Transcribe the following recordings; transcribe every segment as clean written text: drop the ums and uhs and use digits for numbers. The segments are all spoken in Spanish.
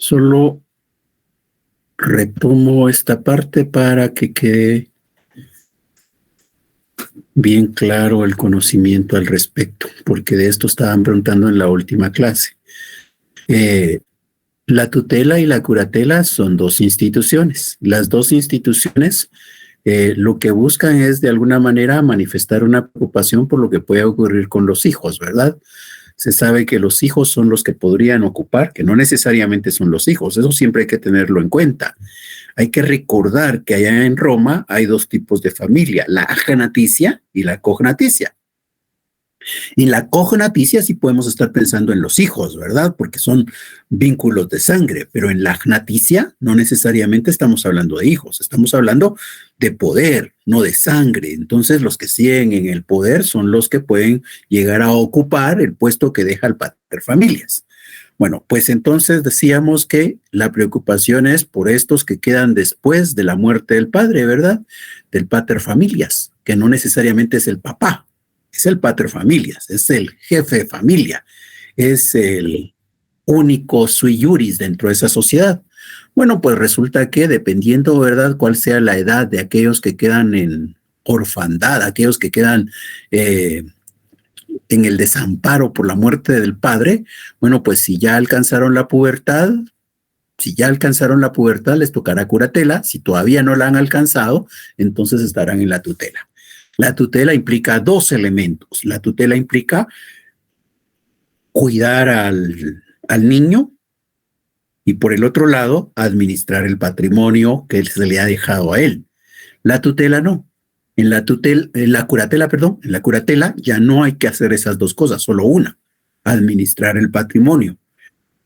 Solo retomo esta parte para que quede bien claro el conocimiento al respecto, porque de esto estaban preguntando en la última clase. La tutela y la curatela son dos instituciones. Las dos instituciones lo que buscan es de alguna manera manifestar una preocupación por lo que puede ocurrir con los hijos, ¿verdad? Se sabe que los hijos son los que podrían ocupar, que no necesariamente son los hijos, eso siempre hay que tenerlo en cuenta. Hay que recordar que allá en Roma hay dos tipos de familia, la agnaticia y la cognaticia. En la cognaticia sí podemos estar pensando en los hijos, ¿verdad? Porque son vínculos de sangre, pero en la agnaticia no necesariamente estamos hablando de hijos, estamos hablando de poder, no de sangre. Entonces los que siguen en el poder son los que pueden llegar a ocupar el puesto que deja el paterfamilias. Bueno, pues entonces decíamos que la preocupación es por estos que quedan después de la muerte del padre, ¿verdad? Del paterfamilias, que no necesariamente es el papá. Es el paterfamilias, es el jefe de familia, es el único sui juris dentro de esa sociedad. Bueno, pues resulta que dependiendo, ¿verdad?, cuál sea la edad de aquellos que quedan en orfandad, aquellos que quedan en el desamparo por la muerte del padre, bueno, pues si ya alcanzaron la pubertad, les tocará curatela. Si todavía no la han alcanzado, entonces estarán en la tutela. La tutela implica dos elementos. La tutela implica cuidar al niño y por el otro lado administrar el patrimonio que se le ha dejado a él. La tutela no. En la curatela ya no hay que hacer esas dos cosas, solo una, administrar el patrimonio.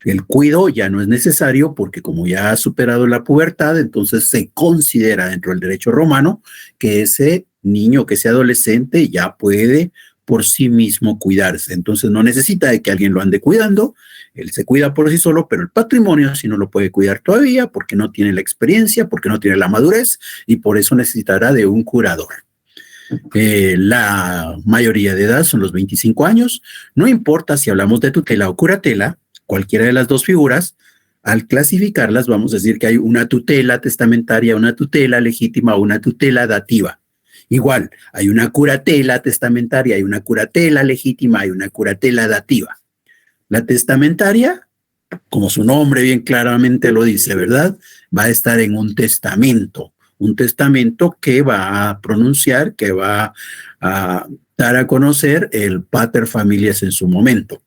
El cuidado ya no es necesario porque como ya ha superado la pubertad, entonces se considera dentro del derecho romano que ese niño, que ese adolescente ya puede por sí mismo cuidarse. Entonces no necesita de que alguien lo ande cuidando, él se cuida por sí solo, pero el patrimonio sí no lo puede cuidar todavía porque no tiene la experiencia, porque no tiene la madurez y por eso necesitará de un curador. La mayoría de edad son los 25 años, no importa si hablamos de tutela o curatela, cualquiera de las dos figuras, al clasificarlas vamos a decir que hay una tutela testamentaria, una tutela legítima o una tutela dativa. Igual, hay una curatela testamentaria, hay una curatela legítima, hay una curatela dativa. La testamentaria, como su nombre bien claramente lo dice, ¿verdad?, va a estar en un testamento que va a pronunciar, que va a dar a conocer el paterfamilias en su momento.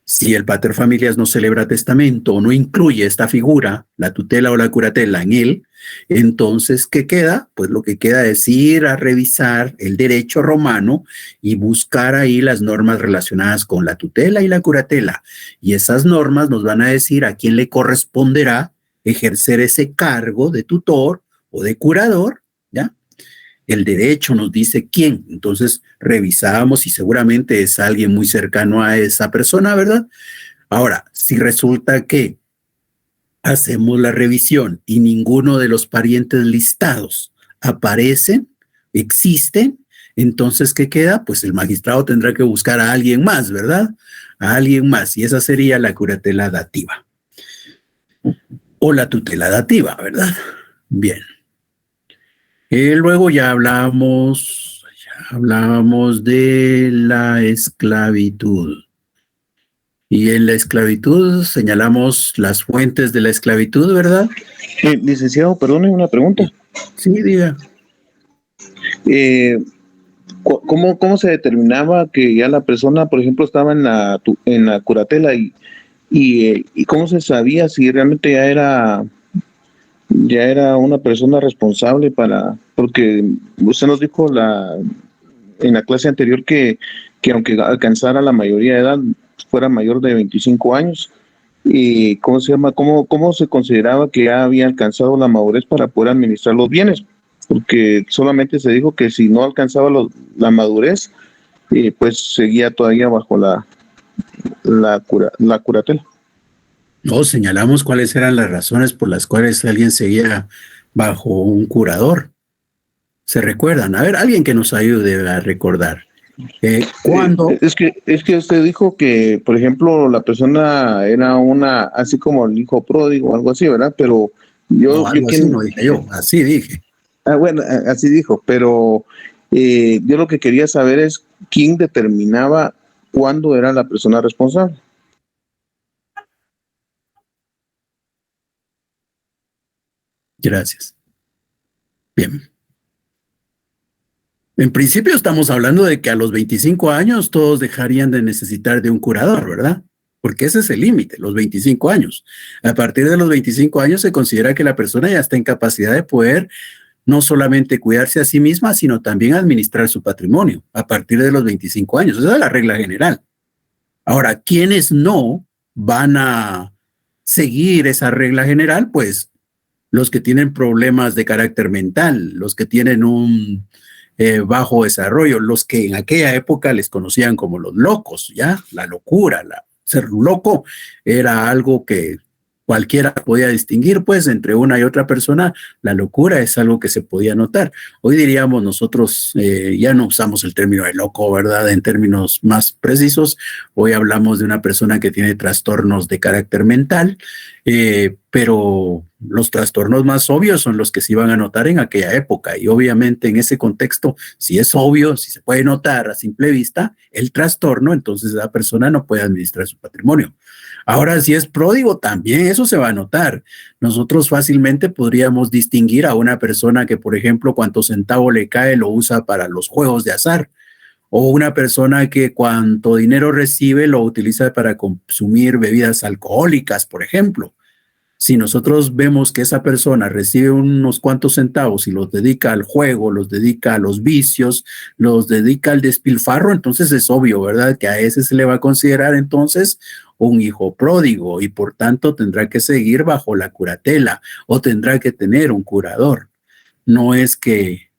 Si el paterfamilias no celebra testamento o no incluye esta figura, la tutela o la curatela en él, entonces, ¿qué queda? Pues lo que queda es ir a revisar el derecho romano y buscar ahí las normas relacionadas con la tutela y la curatela. Y esas normas nos van a decir a quién le corresponderá ejercer ese cargo de tutor o de curador, ¿ya? El derecho nos dice quién, entonces revisamos y seguramente es alguien muy cercano a esa persona, ¿verdad? Ahora, si resulta que hacemos la revisión y ninguno de los parientes listados aparecen, existen, entonces, ¿qué queda? Pues el magistrado tendrá que buscar a alguien más, ¿verdad? A alguien más, y esa sería la curatela dativa. O la tutela dativa, ¿verdad? Bien. Luego ya hablábamos de la esclavitud. Y en la esclavitud señalamos las fuentes de la esclavitud, ¿verdad? Licenciado, perdone, una pregunta. Sí, diga. ¿Cómo se determinaba que ya la persona, por ejemplo, estaba en la curatela y cómo se sabía si realmente ya era una persona responsable porque usted nos dijo en la clase anterior que aunque alcanzara la mayoría de edad, fuera mayor de 25 años, y ¿cómo se consideraba que ya había alcanzado la madurez para poder administrar los bienes? Porque solamente se dijo que si no alcanzaba la madurez, pues seguía todavía bajo la curatela. No, señalamos cuáles eran las razones por las cuales alguien seguía bajo un curador. ¿Se recuerdan? A ver, alguien que nos ayude a recordar. Cuando, Es que usted dijo que, por ejemplo, la persona era así como el hijo pródigo, algo así, ¿verdad? Pero no, yo algo así no dije yo, así dije. bueno, así dijo, pero yo lo que quería saber es quién determinaba cuándo era la persona responsable. Gracias. Bien. En principio estamos hablando de que a los 25 años todos dejarían de necesitar de un curador, ¿verdad? Porque ese es el límite, los 25 años. A partir de los 25 años se considera que la persona ya está en capacidad de poder no solamente cuidarse a sí misma, sino también administrar su patrimonio a partir de los 25 años. Esa es la regla general. Ahora, quienes no van a seguir esa regla general, pues los que tienen problemas de carácter mental, los que tienen un bajo desarrollo, los que en aquella época les conocían como los locos, ¿ya? La locura, ser loco era algo que cualquiera podía distinguir, pues entre una y otra persona, la locura es algo que se podía notar. Hoy diríamos nosotros, ya no usamos el término de loco, ¿verdad? En términos más precisos, hoy hablamos de una persona que tiene trastornos de carácter mental, pero los trastornos más obvios son los que se iban a notar en aquella época y obviamente en ese contexto, si es obvio, si se puede notar a simple vista el trastorno, entonces la persona no puede administrar su patrimonio. Ahora, si es pródigo, también eso se va a notar. Nosotros fácilmente podríamos distinguir a una persona que, por ejemplo, cuanto centavo le cae lo usa para los juegos de azar, o una persona que cuanto dinero recibe lo utiliza para consumir bebidas alcohólicas, por ejemplo. Si nosotros vemos que esa persona recibe unos cuantos centavos y los dedica al juego, los dedica a los vicios, los dedica al despilfarro, entonces es obvio, ¿verdad? Que a ese se le va a considerar entonces un hijo pródigo y por tanto tendrá que seguir bajo la curatela o tendrá que tener un curador. No es que,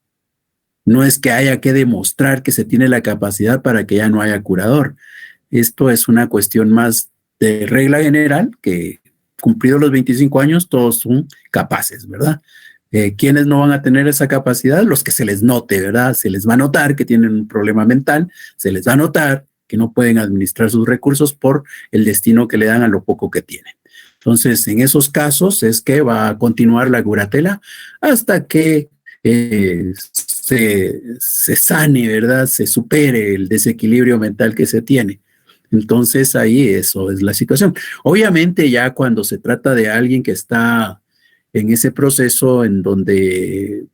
no es que haya que demostrar que se tiene la capacidad para que ya no haya curador. Esto es una cuestión más de regla general que cumplidos los 25 años todos son capaces, ¿verdad? ¿Quiénes no van a tener esa capacidad? Los que se les note, ¿verdad? Se les va a notar que tienen un problema mental, se les va a notar que no pueden administrar sus recursos por el destino que le dan a lo poco que tienen. Entonces, en esos casos es que va a continuar la curatela hasta que se sane, ¿verdad? Se supere el desequilibrio mental que se tiene. Entonces ahí eso es la situación. Obviamente ya cuando se trata de alguien que está en ese proceso en donde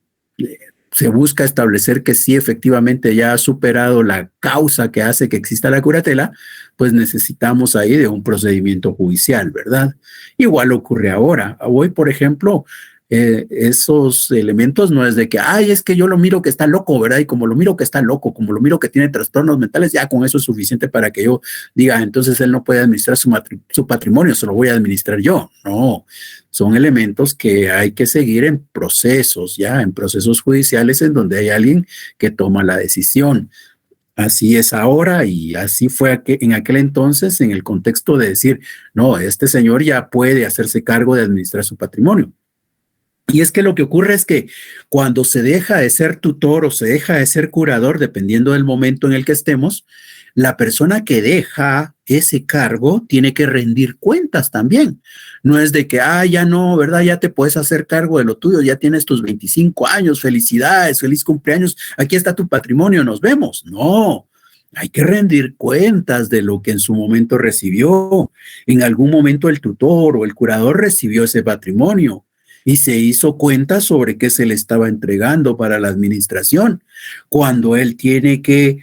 se busca establecer que sí efectivamente ya ha superado la causa que hace que exista la curatela, pues necesitamos ahí de un procedimiento judicial, ¿verdad? Igual ocurre ahora. Hoy, por ejemplo, esos elementos no es de que, ay, es que yo lo miro que está loco, ¿verdad? Y como lo miro que está loco, como lo miro que tiene trastornos mentales, ya con eso es suficiente para que yo diga, entonces él no puede administrar su patrimonio, se lo voy a administrar yo. No, son elementos que hay que seguir en procesos, ya, en procesos judiciales en donde hay alguien que toma la decisión. Así es ahora y así fue en aquel entonces en el contexto de decir, no, este señor ya puede hacerse cargo de administrar su patrimonio. Y es que lo que ocurre es que cuando se deja de ser tutor o se deja de ser curador, dependiendo del momento en el que estemos, la persona que deja ese cargo tiene que rendir cuentas también. No es de que, ya no, ¿verdad? Ya te puedes hacer cargo de lo tuyo, ya tienes tus 25 años, felicidades, feliz cumpleaños, aquí está tu patrimonio, nos vemos. No, hay que rendir cuentas de lo que en su momento recibió. En algún momento el tutor o el curador recibió ese patrimonio y se hizo cuenta sobre qué se le estaba entregando para la administración. Cuando él tiene que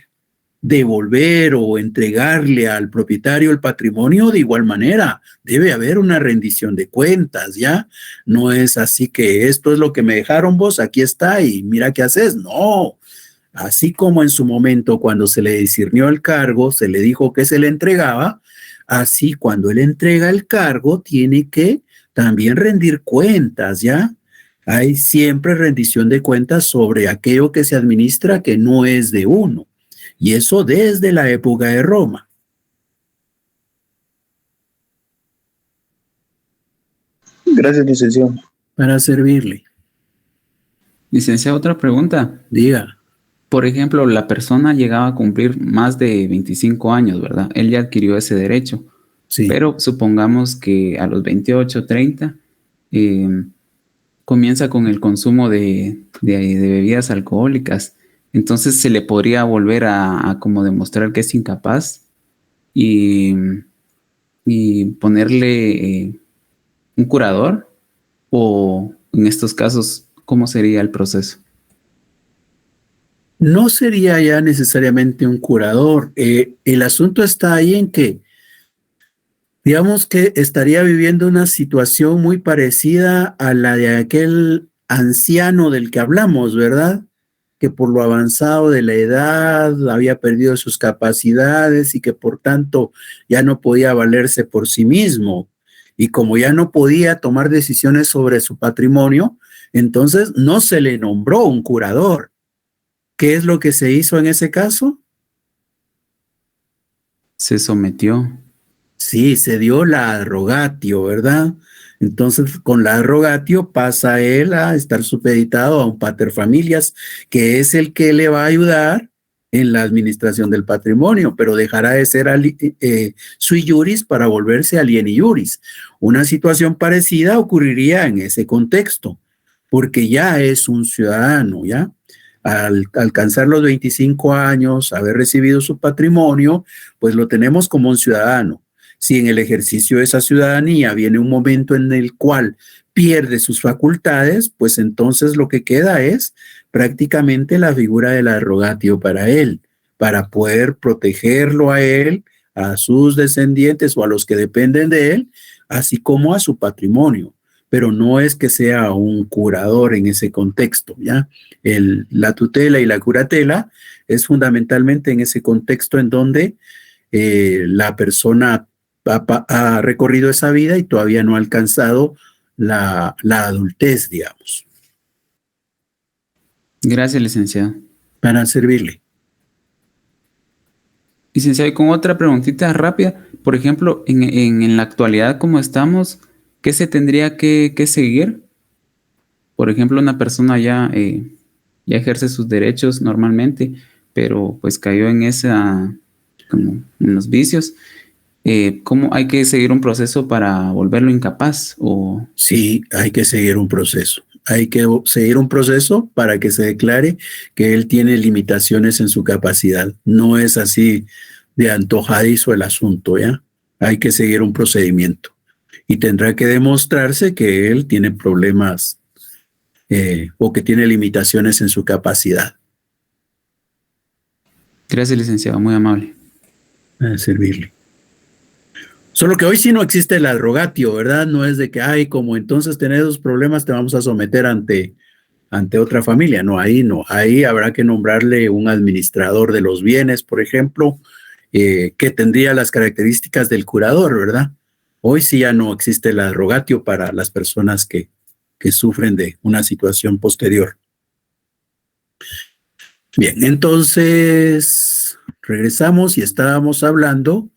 devolver o entregarle al propietario el patrimonio, de igual manera, debe haber una rendición de cuentas, ¿ya? No es así que esto es lo que me dejaron vos, aquí está y mira qué haces. No, así como en su momento cuando se le discernió el cargo, se le dijo que se le entregaba, así cuando él entrega el cargo, tiene que también rendir cuentas, ¿ya? Hay siempre rendición de cuentas sobre aquello que se administra que no es de uno. Y eso desde la época de Roma. Gracias, licenciado. Para servirle. Licenciado, otra pregunta. Diga. por ejemplo, la persona llegaba a cumplir más de 25 años, ¿verdad? Él ya adquirió ese derecho, Sí. pero supongamos que a los 28, 30, eh, comienza con el consumo de bebidas alcohólicas. Entonces se le podría volver a como demostrar que es incapaz y, y ponerle un curador, o en estos casos, ¿cómo sería el proceso? No sería ya necesariamente un curador. El asunto está ahí en que, digamos que estaría viviendo una situación muy parecida a la de aquel anciano del que hablamos, ¿verdad? Que por lo avanzado de la edad había perdido sus capacidades y que por tanto ya no podía valerse por sí mismo. Y como ya no podía tomar decisiones sobre su patrimonio, entonces no se le nombró un curador. ¿Qué es lo que se hizo en ese caso? Se sometió. Sí, se dio la arrogatio, ¿verdad? Entonces, con la arrogatio pasa él a estar supeditado a un pater familias, que es el que le va a ayudar en la administración del patrimonio, pero dejará de ser sui juris para volverse alieni juris. Una situación parecida ocurriría en ese contexto, porque ya es un ciudadano, ¿ya? Al alcanzar los 25 años, haber recibido su patrimonio, pues lo tenemos como un ciudadano. Si en el ejercicio de esa ciudadanía viene un momento en el cual pierde sus facultades, pues entonces lo que queda es prácticamente la figura del arrogatio para él, para poder protegerlo a él, a sus descendientes o a los que dependen de él, así como a su patrimonio. Pero no es que sea un curador en ese contexto, ¿ya? La tutela y la curatela es fundamentalmente en ese contexto en donde la persona ha recorrido esa vida y todavía no ha alcanzado la adultez, digamos. Gracias, licenciado. Para servirle. Licenciado, y con otra preguntita rápida, por ejemplo, en la actualidad como estamos, ¿qué se tendría que seguir? Por ejemplo, una persona ya ejerce sus derechos normalmente, pero pues cayó en como en los vicios. ¿Cómo hay que seguir un proceso para volverlo incapaz? Sí, hay que seguir un proceso. Hay que seguir un proceso para que se declare que él tiene limitaciones en su capacidad. No es así de antojadizo el asunto, ¿ya? Hay que seguir un procedimiento. Y tendrá que demostrarse que él tiene problemas o que tiene limitaciones en su capacidad. Gracias, licenciado, muy amable. A servirle. Solo que hoy sí no existe el arrogatio, ¿verdad? No es de que, ay, como entonces tenés esos problemas, te vamos a someter ante otra familia. No, ahí no. Ahí habrá que nombrarle un administrador de los bienes, por ejemplo, que tendría las características del curador, ¿verdad? Hoy sí ya no existe el arrogatio para las personas que sufren de una situación posterior. Bien, entonces regresamos y estábamos hablando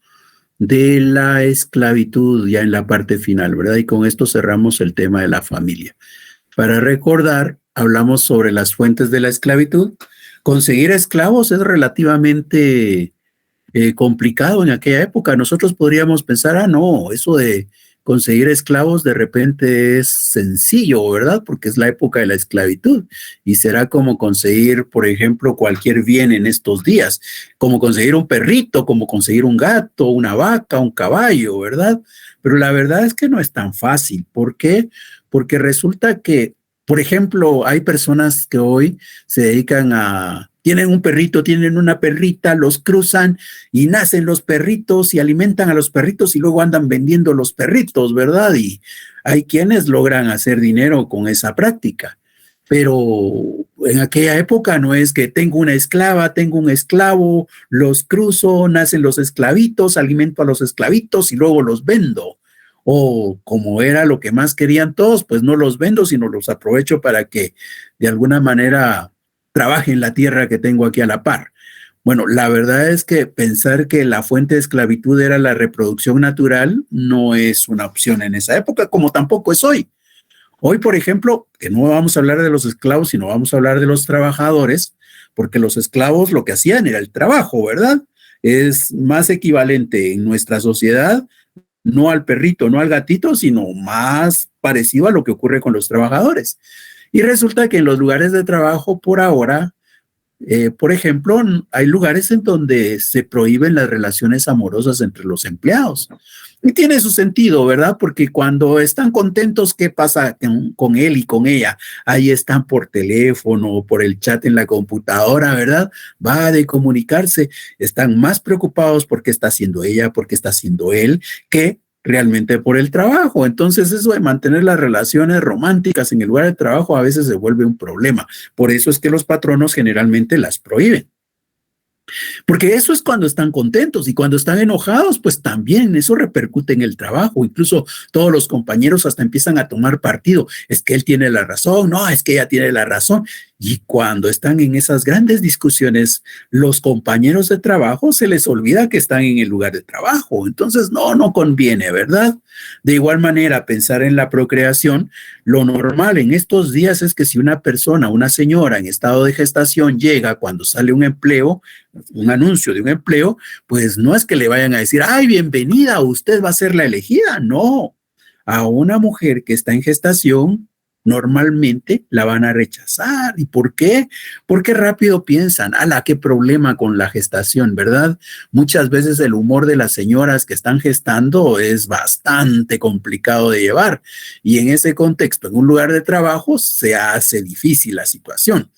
de la esclavitud ya en la parte final, ¿verdad? Y con esto cerramos el tema de la familia. Para recordar, hablamos sobre las fuentes de la esclavitud. Conseguir esclavos es relativamente complicado en aquella época. Nosotros podríamos pensar, no, eso de conseguir esclavos de repente es sencillo, ¿verdad? Porque es la época de la esclavitud y será como conseguir, por ejemplo, cualquier bien en estos días, como conseguir un perrito, como conseguir un gato, una vaca, un caballo, ¿verdad? Pero la verdad es que no es tan fácil. ¿Por qué? Porque resulta que, por ejemplo, hay personas que hoy se dedican tienen un perrito, tienen una perrita, los cruzan y nacen los perritos y alimentan a los perritos y luego andan vendiendo los perritos, ¿verdad? Y hay quienes logran hacer dinero con esa práctica. Pero en aquella época no es que tengo una esclava, tengo un esclavo, los cruzo, nacen los esclavitos, alimento a los esclavitos y luego los vendo. O como era lo que más querían todos, pues no los vendo, sino los aprovecho para que de alguna manera trabaje en la tierra que tengo aquí a la par. Bueno, la verdad es que pensar que la fuente de esclavitud era la reproducción natural no es una opción en esa época, como tampoco es hoy. Hoy, por ejemplo, que no vamos a hablar de los esclavos, sino vamos a hablar de los trabajadores, porque los esclavos lo que hacían era el trabajo, ¿verdad? Es más equivalente en nuestra sociedad, no al perrito, no al gatito, sino más parecido a lo que ocurre con los trabajadores. Y resulta que en los lugares de trabajo por ahora, por ejemplo, hay lugares en donde se prohíben las relaciones amorosas entre los empleados. Y tiene su sentido, ¿verdad? Porque cuando están contentos, ¿qué pasa con él y con ella? Ahí están por teléfono, por el chat en la computadora, ¿verdad? Va de comunicarse. Están más preocupados por qué está haciendo ella, por qué está haciendo él, que realmente por el trabajo. Entonces eso de mantener las relaciones románticas en el lugar de trabajo a veces se vuelve un problema. Por eso es que los patronos generalmente las prohíben. Porque eso es cuando están contentos, y cuando están enojados, pues también eso repercute en el trabajo. Incluso todos los compañeros hasta empiezan a tomar partido. Es que él tiene la razón, no, es que ella tiene la razón. Y cuando están en esas grandes discusiones, los compañeros de trabajo se les olvida que están en el lugar de trabajo. Entonces, no conviene, ¿verdad? De igual manera, pensar en la procreación, lo normal en estos días es que si una persona, una señora en estado de gestación llega cuando sale un empleo, un anuncio de un empleo, pues no es que le vayan a decir, ay, bienvenida, usted va a ser la elegida. No, a una mujer que está en gestación, normalmente la van a rechazar. ¿Y por qué? Porque rápido piensan, ala, qué problema con la gestación, ¿verdad? Muchas veces el humor de las señoras que están gestando es bastante complicado de llevar, y en ese contexto, en un lugar de trabajo, se hace difícil la situación.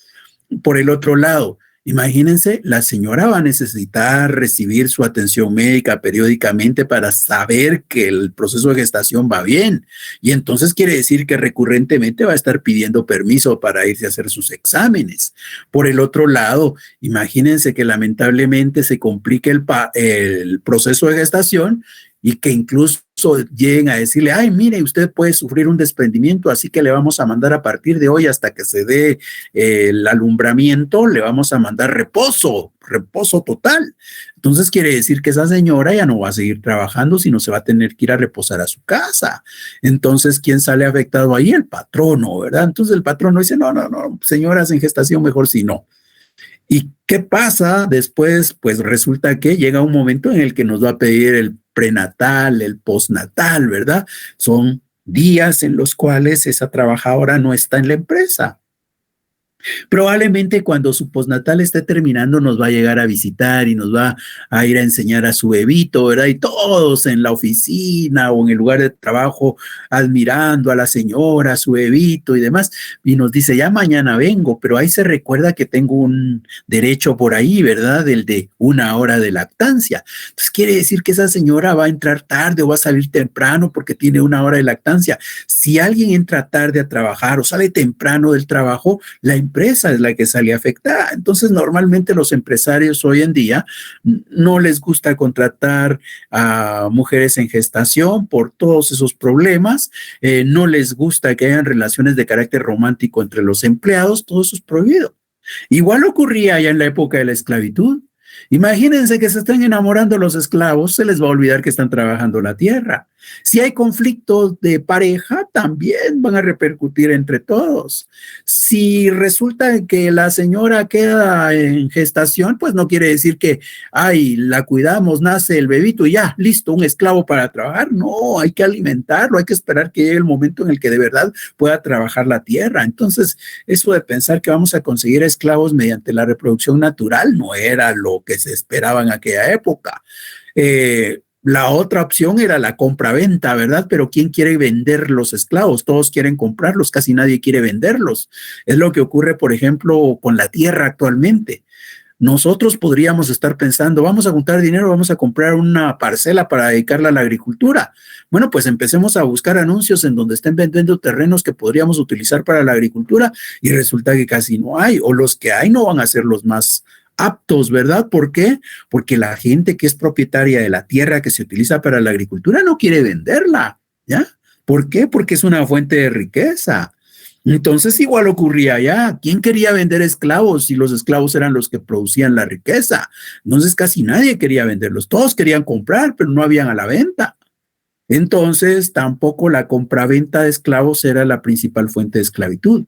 Por el otro lado, imagínense, la señora va a necesitar recibir su atención médica periódicamente para saber que el proceso de gestación va bien. Y entonces quiere decir que recurrentemente va a estar pidiendo permiso para irse a hacer sus exámenes. Por el otro lado, imagínense que lamentablemente se complique el proceso de gestación, y que incluso lleguen a decirle, ay, mire, usted puede sufrir un desprendimiento, así que le vamos a mandar a partir de hoy hasta que se dé el alumbramiento, le vamos a mandar reposo total. Entonces quiere decir que esa señora ya no va a seguir trabajando, sino se va a tener que ir a reposar a su casa. Entonces, ¿quién sale afectado ahí? El patrono, ¿verdad? Entonces el patrono dice, no, señoras en gestación, mejor si no. ¿Y qué pasa después? Pues resulta que llega un momento en el que nos va a pedir el prenatal, el postnatal, ¿verdad? Son días en los cuales esa trabajadora no está en la empresa. Probablemente cuando su postnatal esté terminando nos va a llegar a visitar y nos va a ir a enseñar a su bebito, ¿verdad? Y todos en la oficina o en el lugar de trabajo admirando a la señora, a su bebito y demás. Y nos dice, ya mañana vengo, pero ahí se recuerda que tengo un derecho por ahí, ¿verdad? El de 1 hora de lactancia. Entonces quiere decir que esa señora va a entrar tarde o va a salir temprano porque tiene 1 hora de lactancia. Si alguien entra tarde a trabajar o sale temprano del trabajo, la empresa es la que sale afectada. Entonces, normalmente los empresarios hoy en día no les gusta contratar a mujeres en gestación por todos esos problemas, no les gusta que hayan relaciones de carácter romántico entre los empleados, todo eso es prohibido. Igual ocurría ya en la época de la esclavitud. Imagínense que se están enamorando los esclavos, se les va a olvidar que están trabajando la tierra. Si hay conflictos de pareja, también van a repercutir entre todos. Si resulta que la señora queda en gestación, pues no quiere decir que, ay, la cuidamos, nace el bebito y ya, listo, un esclavo para trabajar. No, hay que alimentarlo, hay que esperar que llegue el momento en el que de verdad pueda trabajar la tierra. Entonces, eso de pensar que vamos a conseguir esclavos mediante la reproducción natural no era lo que se esperaba en aquella época. La otra opción era la compra-venta, ¿verdad? Pero ¿quién quiere vender los esclavos? Todos quieren comprarlos, casi nadie quiere venderlos. Es lo que ocurre, por ejemplo, con la tierra actualmente. Nosotros podríamos estar pensando, vamos a juntar dinero, vamos a comprar una parcela para dedicarla a la agricultura. Bueno, pues empecemos a buscar anuncios en donde estén vendiendo terrenos que podríamos utilizar para la agricultura, y resulta que casi no hay, o los que hay no van a ser los más aptos, ¿verdad? ¿Por qué? Porque la gente que es propietaria de la tierra que se utiliza para la agricultura no quiere venderla, ¿ya? ¿Por qué? Porque es una fuente de riqueza. Entonces igual ocurría allá. ¿Quién quería vender esclavos si los esclavos eran los que producían la riqueza? Entonces casi nadie quería venderlos. Todos querían comprar, pero no habían a la venta. Entonces, tampoco la compraventa de esclavos era la principal fuente de esclavitud.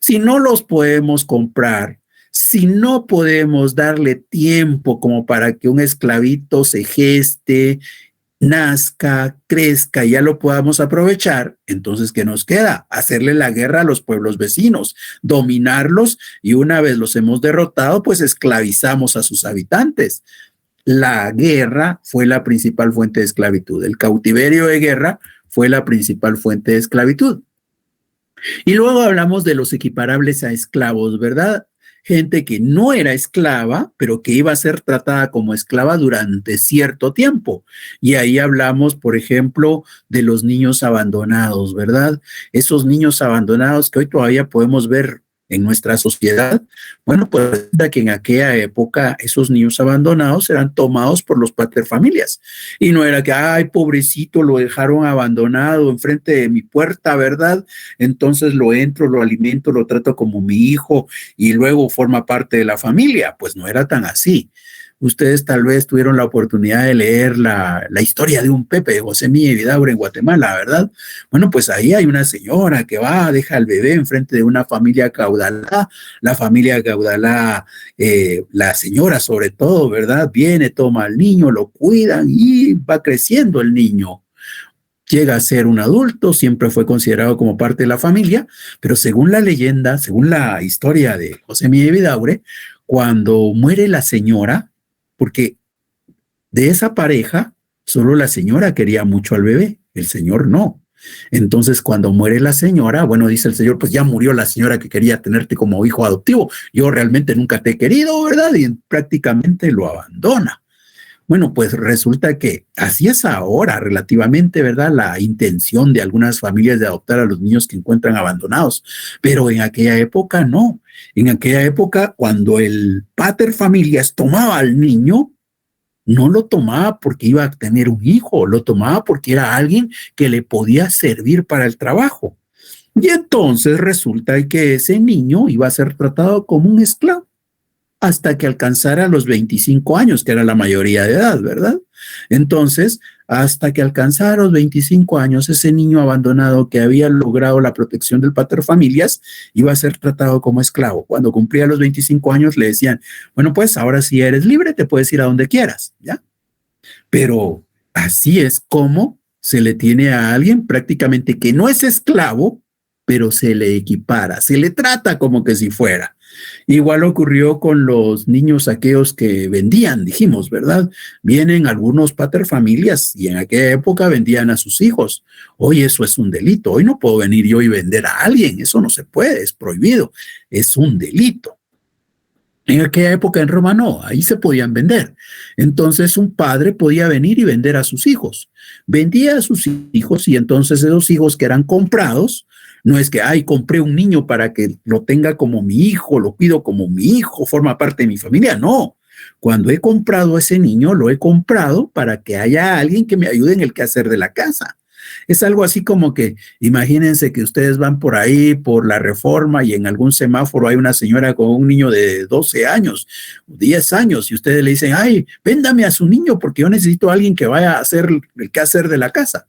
Si no los podemos comprar, si no podemos darle tiempo como para que un esclavito se geste, nazca, crezca y ya lo podamos aprovechar, entonces, ¿qué nos queda? Hacerle la guerra a los pueblos vecinos, dominarlos y una vez los hemos derrotado, pues esclavizamos a sus habitantes. La guerra fue la principal fuente de esclavitud. El cautiverio de guerra fue la principal fuente de esclavitud. Y luego hablamos de los equiparables a esclavos, ¿verdad? Gente que no era esclava, pero que iba a ser tratada como esclava durante cierto tiempo. Y ahí hablamos, por ejemplo, de los niños abandonados, ¿verdad? Esos niños abandonados que hoy todavía podemos ver en nuestra sociedad. Bueno, pues que en aquella época esos niños abandonados eran tomados por los paterfamilias. Y no era que, ay, pobrecito, lo dejaron abandonado enfrente de mi puerta, ¿verdad? Entonces lo entro, lo alimento, lo trato como mi hijo y luego forma parte de la familia. Pues no era tan así. Ustedes tal vez tuvieron la oportunidad de leer la historia de un Pepe, de José Milla Vidaurre en Guatemala, ¿verdad? Bueno, pues ahí hay una señora que va, deja al bebé enfrente de una familia caudalá, la familia caudalá, la señora sobre todo, ¿verdad? Viene, toma al niño, lo cuidan y va creciendo el niño. Llega a ser un adulto, siempre fue considerado como parte de la familia, pero según la leyenda, según la historia de José Milla Vidaurre, cuando muere la señora, porque de esa pareja, solo la señora quería mucho al bebé, el señor no. Entonces, cuando muere la señora, bueno, dice el señor, pues ya murió la señora que quería tenerte como hijo adoptivo. Yo realmente nunca te he querido, ¿verdad? Y prácticamente lo abandona. Bueno, pues resulta que así es ahora relativamente, ¿verdad? La intención de algunas familias de adoptar a los niños que encuentran abandonados, pero en aquella época no. En aquella época, cuando el pater familias tomaba al niño, no lo tomaba porque iba a tener un hijo, lo tomaba porque era alguien que le podía servir para el trabajo. Y entonces resulta que ese niño iba a ser tratado como un esclavo hasta que alcanzara los 25 años, que era la mayoría de edad, ¿verdad? Entonces, hasta que alcanzara los 25 años, ese niño abandonado que había logrado la protección del paterfamilias iba a ser tratado como esclavo. Cuando cumplía los 25 años le decían, bueno, pues ahora sí eres libre, te puedes ir a donde quieras, ¿ya? Pero así es como se le tiene a alguien prácticamente que no es esclavo, pero se le equipara, se le trata como que si fuera. Igual ocurrió con los niños aquellos que vendían, dijimos, ¿verdad? Vienen algunos paterfamilias y en aquella época vendían a sus hijos. Hoy eso es un delito. Hoy no puedo venir yo y vender a alguien. Eso no se puede, es prohibido. Es un delito. En aquella época en Roma no, ahí se podían vender. Entonces un padre podía venir y vender a sus hijos. Vendía a sus hijos y entonces esos hijos que eran comprados, no es que, ay, compré un niño para que lo tenga como mi hijo, lo cuido como mi hijo, forma parte de mi familia. No, cuando he comprado a ese niño, lo he comprado para que haya alguien que me ayude en el quehacer de la casa. Es algo así como que, imagínense que ustedes van por ahí, por la Reforma, y en algún semáforo hay una señora con un niño de 12 años, 10 años, y ustedes le dicen, ay, véndame a su niño porque yo necesito a alguien que vaya a hacer el quehacer de la casa.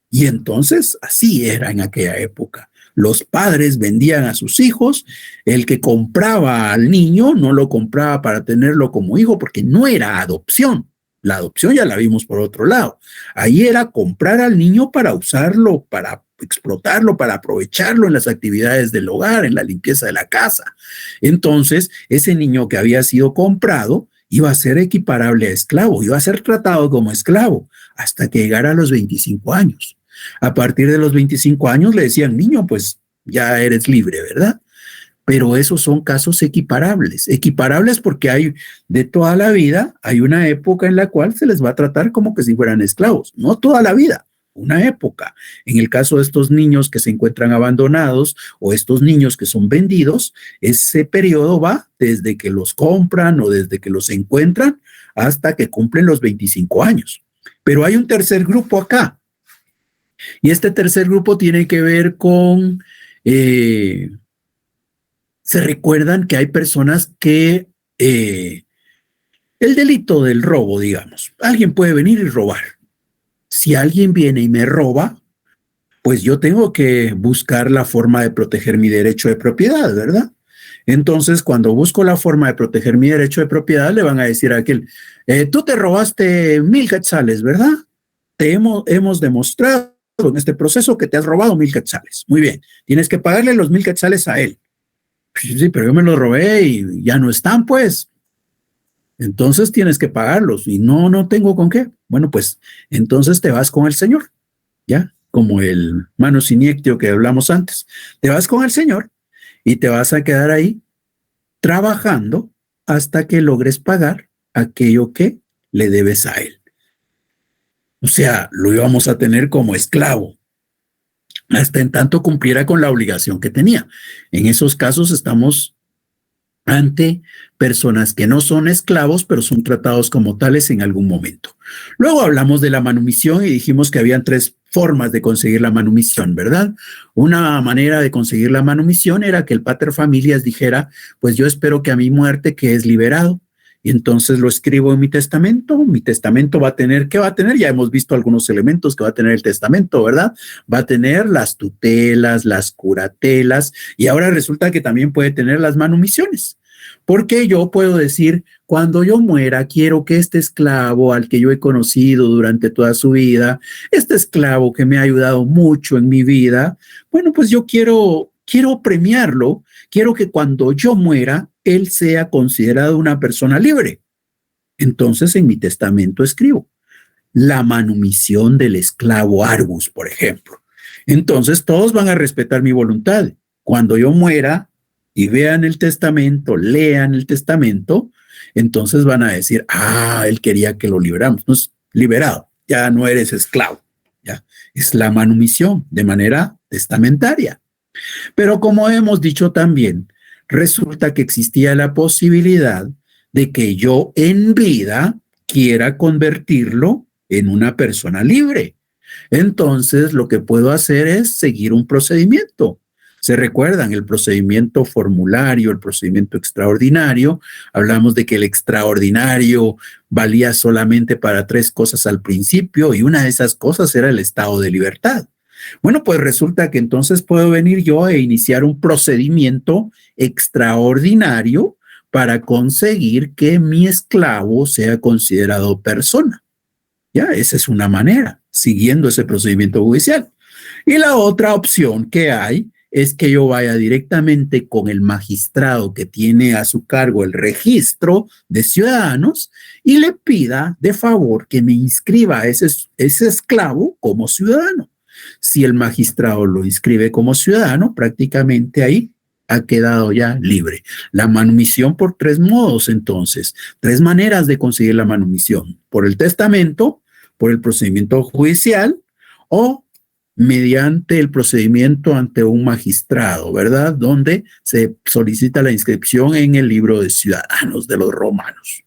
Y entonces, así era en aquella época. Los padres vendían a sus hijos, el que compraba al niño no lo compraba para tenerlo como hijo porque no era adopción. La adopción ya la vimos por otro lado. Ahí era comprar al niño para usarlo, para explotarlo, para aprovecharlo en las actividades del hogar, en la limpieza de la casa. Entonces, ese niño que había sido comprado iba a ser equiparable a esclavo, iba a ser tratado como esclavo hasta que llegara a los 25 años. A partir de los 25 años le decían, niño, pues ya eres libre, ¿verdad? Pero esos son casos equiparables porque hay de toda la vida, hay una época en la cual se les va a tratar como que si fueran esclavos, no toda la vida, una época. En el caso de estos niños que se encuentran abandonados o estos niños que son vendidos, ese periodo va desde que los compran o desde que los encuentran hasta que cumplen los 25 años. Pero hay un tercer grupo acá. Y este tercer grupo tiene que ver con, se recuerdan que hay personas que, el delito del robo, digamos, alguien puede venir y robar. Si alguien viene y me roba, pues yo tengo que buscar la forma de proteger mi derecho de propiedad, ¿verdad? Entonces, cuando busco la forma de proteger mi derecho de propiedad, le van a decir a aquel, tú te robaste 1,000 quetzales, ¿verdad? Te hemos demostrado en este proceso que te has robado 1,000 quetzales. Muy bien, tienes que pagarle los 1,000 quetzales a él. Sí, pero yo me los robé y ya no están, pues. Entonces tienes que pagarlos y no tengo con qué. Bueno, pues entonces te vas con el Señor, ¿ya? Como el mano siniectio que hablamos antes. Te vas con el Señor y te vas a quedar ahí trabajando hasta que logres pagar aquello que le debes a él. O sea, lo íbamos a tener como esclavo hasta en tanto cumpliera con la obligación que tenía. En esos casos estamos ante personas que no son esclavos, pero son tratados como tales en algún momento. Luego hablamos de la manumisión y dijimos que habían 3 formas de conseguir la manumisión, ¿verdad? Una manera de conseguir la manumisión era que el pater familias dijera, pues yo espero que a mi muerte quedes liberado. Y entonces lo escribo en mi testamento va a tener, ¿qué va a tener? Ya hemos visto algunos elementos que va a tener el testamento, ¿verdad? Va a tener las tutelas, las curatelas, y ahora resulta que también puede tener las manumisiones. Porque yo puedo decir, cuando yo muera, quiero que este esclavo al que yo he conocido durante toda su vida, este esclavo que me ha ayudado mucho en mi vida, bueno, pues yo quiero premiarlo, quiero que cuando yo muera, él sea considerado una persona libre. Entonces, en mi testamento escribo la manumisión del esclavo Argus, por ejemplo. Entonces, todos van a respetar mi voluntad. Cuando yo muera y vean el testamento, lean el testamento, entonces van a decir, él quería que lo liberamos. No es liberado, ya no eres esclavo. Ya es la manumisión de manera testamentaria. Pero como hemos dicho también, resulta que existía la posibilidad de que yo en vida quiera convertirlo en una persona libre. Entonces, lo que puedo hacer es seguir un procedimiento. ¿Se recuerdan? El procedimiento formulario, el procedimiento extraordinario. Hablamos de que el extraordinario valía solamente para 3 cosas al principio y una de esas cosas era el estado de libertad. Bueno, pues resulta que entonces puedo venir yo e iniciar un procedimiento extraordinario para conseguir que mi esclavo sea considerado persona. Ya, esa es una manera, siguiendo ese procedimiento judicial. Y la otra opción que hay es que yo vaya directamente con el magistrado que tiene a su cargo el registro de ciudadanos y le pida de favor que me inscriba a ese esclavo como ciudadano. Si el magistrado lo inscribe como ciudadano, prácticamente ahí ha quedado ya libre. La manumisión por 3 modos, entonces, 3 maneras de conseguir la manumisión: por el testamento, por el procedimiento judicial o mediante el procedimiento ante un magistrado, ¿verdad? Donde se solicita la inscripción en el libro de ciudadanos de los romanos.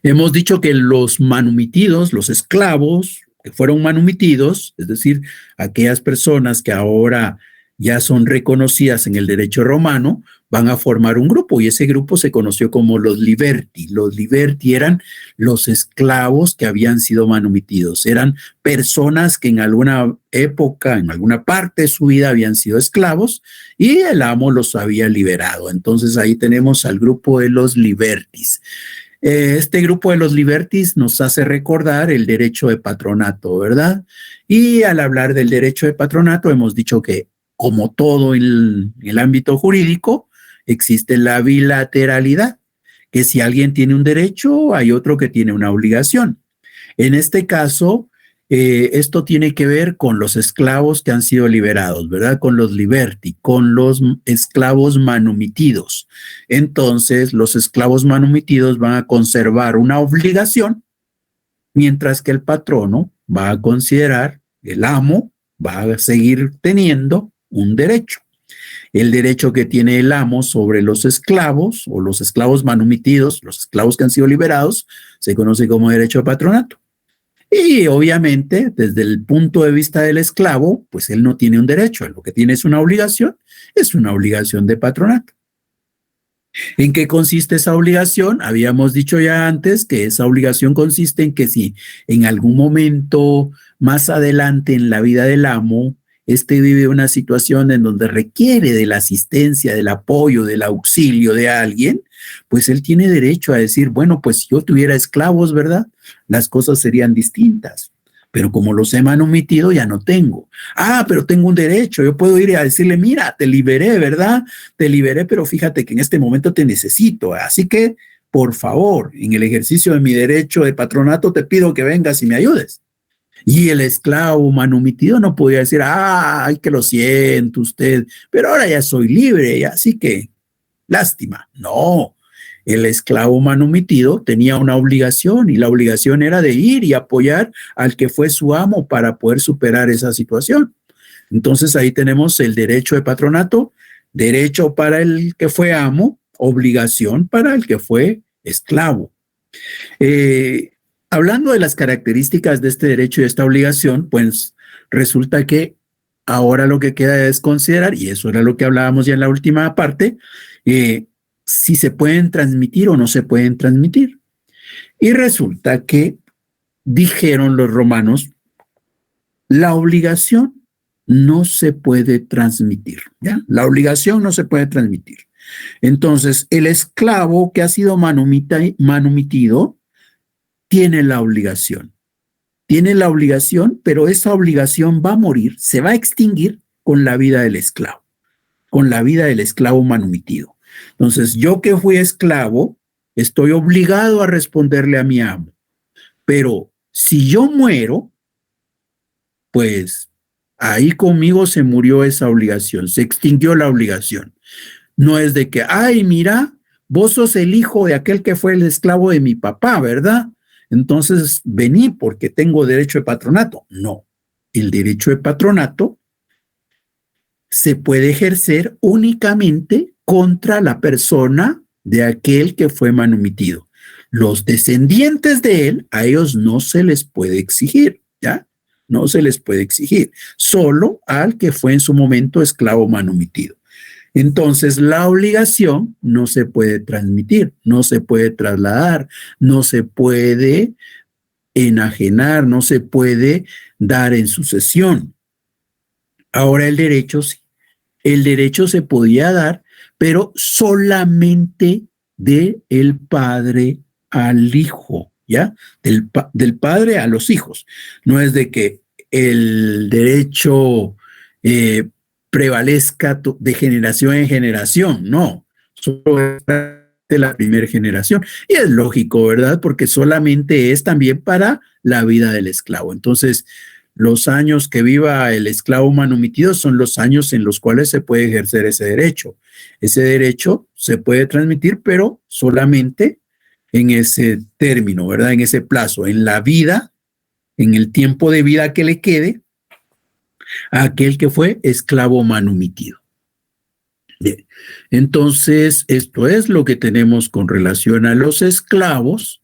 Hemos dicho que los manumitidos, los esclavos que fueron manumitidos, es decir, aquellas personas que ahora ya son reconocidas en el derecho romano, van a formar un grupo y ese grupo se conoció como los liberti. Los liberti eran los esclavos que habían sido manumitidos. Eran personas que en alguna época, en alguna parte de su vida habían sido esclavos y el amo los había liberado. Entonces ahí tenemos al grupo de los libertis. Este grupo de los libertis nos hace recordar el derecho de patronato, ¿verdad? Y al hablar del derecho de patronato hemos dicho que, como todo en el ámbito jurídico, existe la bilateralidad, que si alguien tiene un derecho, hay otro que tiene una obligación. En este caso, esto tiene que ver con los esclavos que han sido liberados, ¿verdad? Con los liberti, con los esclavos manumitidos. Entonces, los esclavos manumitidos van a conservar una obligación, mientras que el patrono va a considerar, el amo va a seguir teniendo un derecho. El derecho que tiene el amo sobre los esclavos o los esclavos manumitidos, los esclavos que han sido liberados, se conoce como derecho de patronato. Y obviamente, desde el punto de vista del esclavo, pues él no tiene un derecho, lo que tiene es una obligación de patronato. ¿En qué consiste esa obligación? Habíamos dicho ya antes que esa obligación consiste en que si en algún momento más adelante en la vida del amo, este vive una situación en donde requiere de la asistencia, del apoyo, del auxilio de alguien, pues él tiene derecho a decir, bueno, pues si yo tuviera esclavos, ¿verdad? Las cosas serían distintas. Pero como los he manumitido, ya no tengo. Ah, pero tengo un derecho. Yo puedo ir a decirle, mira, te liberé, ¿verdad? Te liberé, pero fíjate que en este momento te necesito. Así que, por favor, en el ejercicio de mi derecho de patronato, te pido que vengas y me ayudes. Y el esclavo manumitido no podía decir, ay, que lo siento usted, pero ahora ya soy libre, así que, lástima. No. El esclavo manumitido tenía una obligación y la obligación era de ir y apoyar al que fue su amo para poder superar esa situación. Entonces ahí tenemos el derecho de patronato, derecho para el que fue amo, obligación para el que fue esclavo. Hablando de las características de este derecho y esta obligación, pues resulta que ahora lo que queda es considerar, y eso era lo que hablábamos ya en la última parte, si se pueden transmitir o no se pueden transmitir. Y resulta que dijeron los romanos, la obligación no se puede transmitir, ¿ya? La obligación no se puede transmitir. Entonces, el esclavo que ha sido manumitido tiene la obligación. Tiene la obligación, pero esa obligación va a morir, se va a extinguir con la vida del esclavo, con la vida del esclavo manumitido. Entonces, yo que fui esclavo, estoy obligado a responderle a mi amo. Pero si yo muero, pues ahí conmigo se murió esa obligación, se extinguió la obligación. No es de que, ay, mira, vos sos el hijo de aquel que fue el esclavo de mi papá, ¿verdad? Entonces vení porque tengo derecho de patronato. No, el derecho de patronato se puede ejercer únicamente contra la persona de aquel que fue manumitido. Los descendientes de él, a ellos no se les puede exigir, ¿ya? No se les puede exigir, solo al que fue en su momento esclavo manumitido. Entonces, la obligación no se puede transmitir, no se puede trasladar, no se puede enajenar, no se puede dar en sucesión. Ahora el derecho sí. El derecho se podía dar, pero solamente del padre al hijo, ¿ya? Del padre a los hijos. No es de que el derecho prevalezca de generación en generación, no. Solo es de la primera generación. Y es lógico, ¿verdad? Porque solamente es también para la vida del esclavo. Entonces, los años que viva el esclavo manumitido son los años en los cuales se puede ejercer ese derecho. Ese derecho se puede transmitir, pero solamente en ese término, ¿verdad? En ese plazo, en la vida, en el tiempo de vida que le quede a aquel que fue esclavo manumitido. Bien. Entonces, esto es lo que tenemos con relación a los esclavos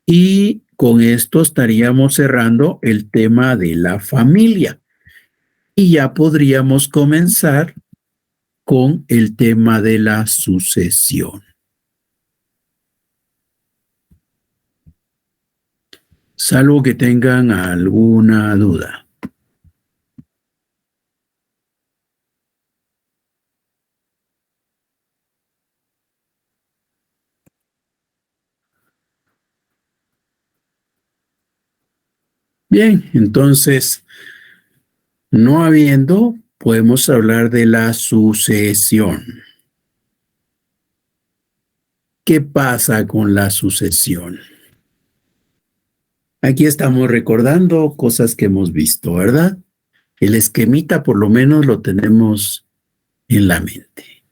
y con esto estaríamos cerrando el tema de la familia y ya podríamos comenzar con el tema de la sucesión. Salvo que tengan alguna duda. Bien, entonces, no habiendo, podemos hablar de la sucesión. ¿Qué pasa con la sucesión? Aquí estamos recordando cosas que hemos visto, ¿verdad? El esquemita por lo menos lo tenemos en la mente.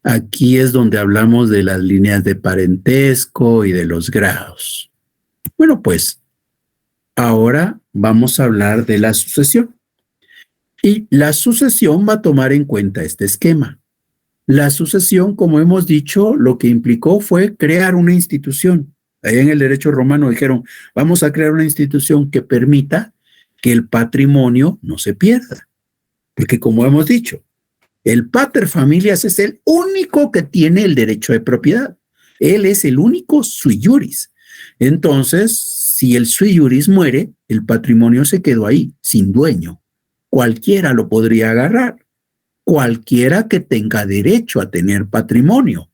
Aquí es donde hablamos de las líneas de parentesco y de los grados. Bueno, pues ahora vamos a hablar de la sucesión. Y la sucesión va a tomar en cuenta este esquema. La sucesión, como hemos dicho, lo que implicó fue crear una institución. Ahí en el derecho romano dijeron, vamos a crear una institución que permita que el patrimonio no se pierda. Porque como hemos dicho, El pater familias es el único que tiene el derecho de propiedad. Él es el único sui juris. Entonces, si el sui juris muere, el patrimonio se quedó ahí, sin dueño. Cualquiera lo podría agarrar. Cualquiera que tenga derecho a tener patrimonio.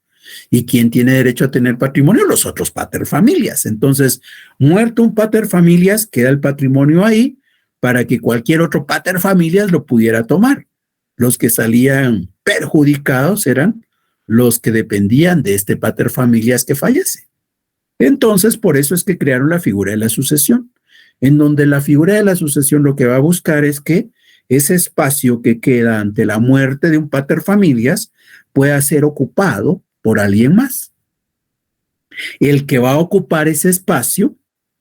¿Y quién tiene derecho a tener patrimonio? Los otros paterfamilias. Entonces, muerto un paterfamilias, queda el patrimonio ahí para que cualquier otro paterfamilias lo pudiera tomar. Los que salían perjudicados eran los que dependían de este paterfamilias que fallece. Entonces, por eso es que crearon la figura de la sucesión, en donde la figura de la sucesión lo que va a buscar es que ese espacio que queda ante la muerte de un paterfamilias pueda ser ocupado por alguien más. El que va a ocupar ese espacio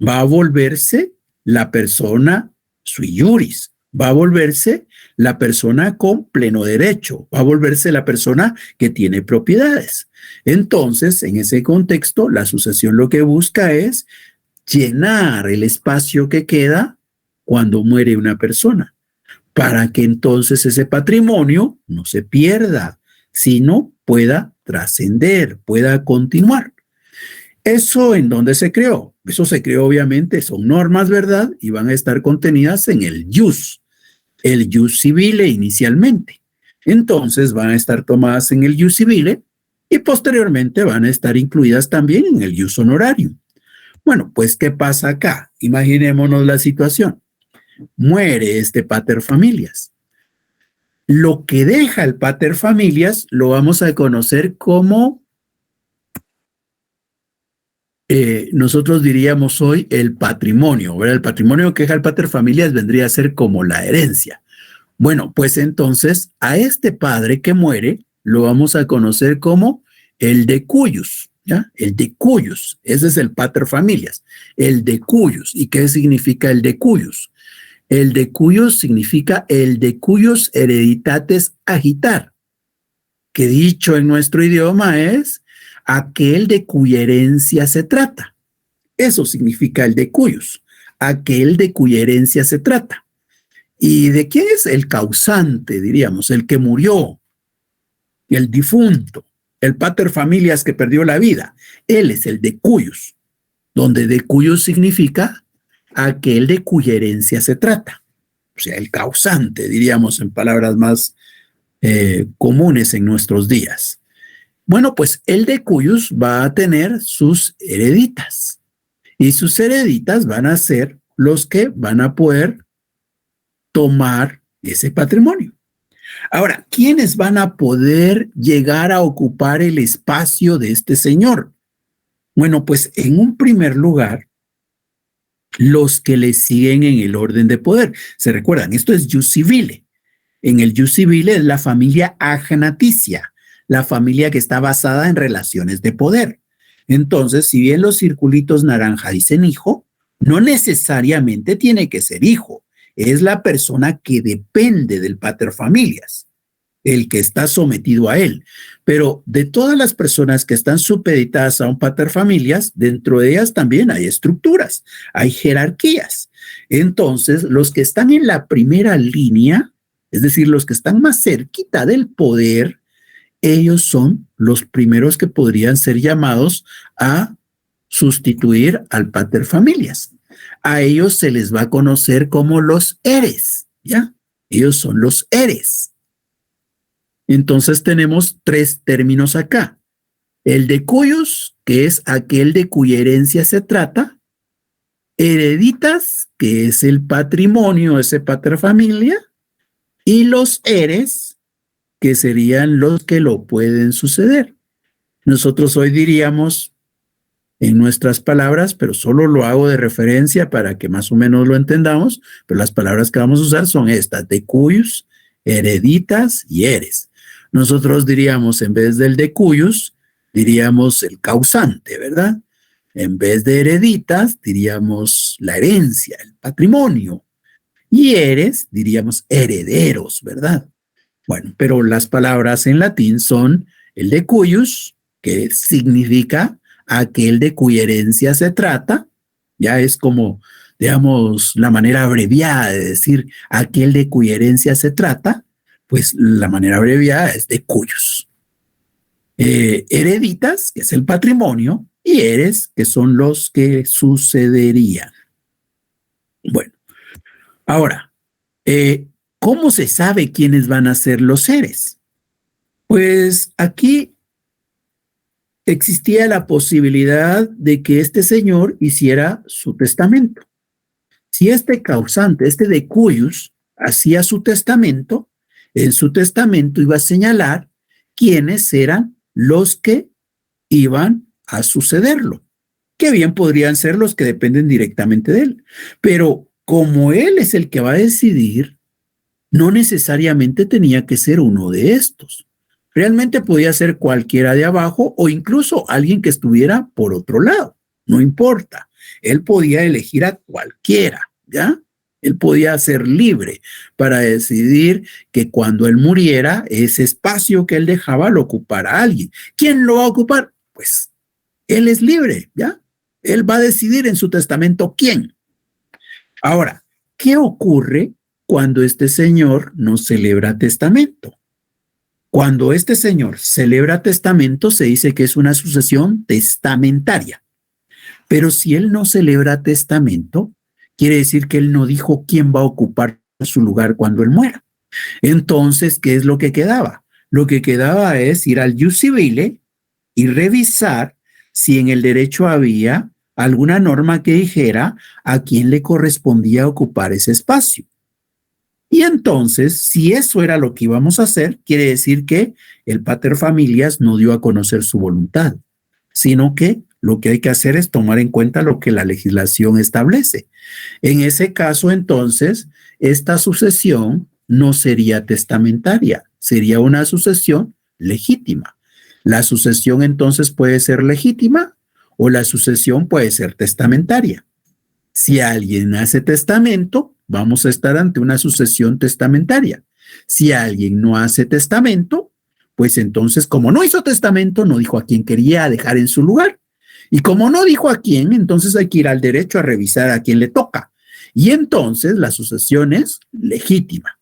va a volverse la persona sui juris, va a volverse la persona con pleno derecho, va a volverse la persona que tiene propiedades. Entonces, en ese contexto, la sucesión lo que busca es llenar el espacio que queda cuando muere una persona, para que entonces ese patrimonio no se pierda, sino pueda trascender, pueda continuar. ¿Eso en dónde se creó? Eso se creó, obviamente, son normas, ¿verdad? Y van a estar contenidas en el jus civile inicialmente. Entonces van a estar tomadas en el jus civile y posteriormente van a estar incluidas también en el jus honorarium. Bueno, pues, ¿qué pasa acá? Imaginémonos la situación. Muere este paterfamilias. Lo que deja el paterfamilias lo vamos a conocer como, nosotros diríamos hoy el patrimonio, ¿verdad? El patrimonio que deja el paterfamilias vendría a ser como la herencia. Bueno, pues entonces a este padre que muere lo vamos a conocer como el decujus, ¿ya? El decujus, ese es el paterfamilias, el decujus. ¿Y qué significa el decujus? El decujus significa el decujus hereditates agitar, que dicho en nuestro idioma es aquel de cuya herencia se trata. Eso significa el decujus, aquel de cuya herencia se trata. ¿Y de quién es el causante, diríamos, el que murió, el difunto, el paterfamilias que perdió la vida? Él es el decujus, donde decujus significa aquel de cuya herencia se trata. O sea, el causante, diríamos en palabras más comunes en nuestros días. Bueno, pues el decujus va a tener sus hereditas y sus hereditas van a ser los que van a poder tomar ese patrimonio. Ahora, ¿quiénes van a poder llegar a ocupar el espacio de este señor? Bueno, pues en un primer lugar, los que le siguen en el orden de poder. ¿Se recuerdan? Esto es jus civile. En el jus civile es la familia agnaticia, la familia que está basada en relaciones de poder. Entonces, si bien los circulitos naranja dicen hijo, no necesariamente tiene que ser hijo. Es la persona que depende del paterfamilias, el que está sometido a él. Pero de todas las personas que están supeditadas a un paterfamilias, dentro de ellas también hay estructuras, hay jerarquías. Entonces, los que están en la primera línea, es decir, los que están más cerquita del poder, ellos son los primeros que podrían ser llamados a sustituir al paterfamilias. A ellos se les va a conocer como los heres, ¿ya? Ellos son los heres. Entonces tenemos tres términos acá. El decujus, que es aquel de cuya herencia se trata. Hereditas, que es el patrimonio, ese paterfamilia. Y los heres, que serían los que lo pueden suceder. Nosotros hoy diríamos en nuestras palabras, pero solo lo hago de referencia para que más o menos lo entendamos, pero las palabras que vamos a usar son estas: decujus, hereditas y heres. Nosotros diríamos, en vez del decujus, diríamos el causante, ¿verdad? En vez de hereditas, diríamos la herencia, el patrimonio. Y heres, diríamos herederos, ¿verdad? Bueno, pero las palabras en latín son el decujus, que significa aquel de cuya herencia se trata. Ya es como, digamos, la manera abreviada de decir aquel de cuya herencia se trata. Pues la manera abreviada es de cuyos. Hereditas, que es el patrimonio, y eres, que son los que sucederían. Bueno, ahora, ¿cómo se sabe quiénes van a ser los seres? Pues aquí existía la posibilidad de que este señor hiciera su testamento. Si este causante, este de cuyos, hacía su testamento, en su testamento iba a señalar quiénes eran los que iban a sucederlo, que bien podrían ser los que dependen directamente de él. Pero como él es el que va a decidir, no necesariamente tenía que ser uno de estos. Realmente podía ser cualquiera de abajo o incluso alguien que estuviera por otro lado. No importa. Él podía elegir a cualquiera, ¿ya? Él podía ser libre para decidir que cuando él muriera, ese espacio que él dejaba lo ocupara alguien. ¿Quién lo va a ocupar? Pues él es libre, ¿ya? Él va a decidir en su testamento quién. Ahora, ¿qué ocurre cuando este señor no celebra testamento? Cuando este señor celebra testamento, se dice que es una sucesión testamentaria. Pero si él no celebra testamento, quiere decir que él no dijo quién va a ocupar su lugar cuando él muera. Entonces, ¿qué es lo que quedaba? Lo que quedaba es ir al jus civile y revisar si en el derecho había alguna norma que dijera a quién le correspondía ocupar ese espacio. Y entonces, si eso era lo que íbamos a hacer, quiere decir que el pater familias no dio a conocer su voluntad, sino que lo que hay que hacer es tomar en cuenta lo que la legislación establece. En ese caso, entonces, esta sucesión no sería testamentaria, sería una sucesión legítima. La sucesión entonces puede ser legítima o la sucesión puede ser testamentaria. Si alguien hace testamento, vamos a estar ante una sucesión testamentaria. Si alguien no hace testamento, pues entonces, como no hizo testamento, no dijo a quién quería dejar en su lugar. Y como no dijo a quién, entonces hay que ir al derecho a revisar a quién le toca. Y entonces la sucesión es legítima.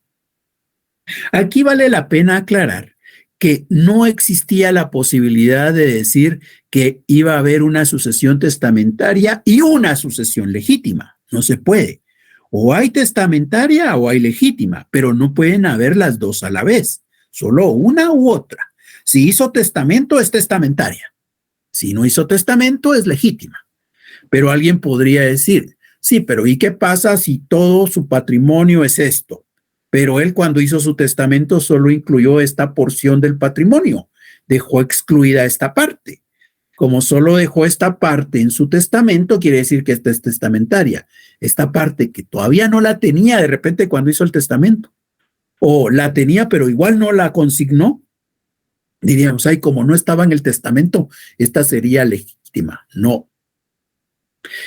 Aquí vale la pena aclarar que no existía la posibilidad de decir que iba a haber una sucesión testamentaria y una sucesión legítima. No se puede. O hay testamentaria o hay legítima, pero no pueden haber las dos a la vez, solo una u otra. Si hizo testamento, es testamentaria. Si no hizo testamento, es legítima. Pero alguien podría decir, sí, pero ¿y qué pasa si todo su patrimonio es esto? Pero él cuando hizo su testamento solo incluyó esta porción del patrimonio, dejó excluida esta parte. Como solo dejó esta parte en su testamento, quiere decir que esta es testamentaria. Esta parte que todavía no la tenía de repente cuando hizo el testamento, o la tenía pero igual no la consignó, diríamos, ay, como no estaba en el testamento, esta sería legítima. No.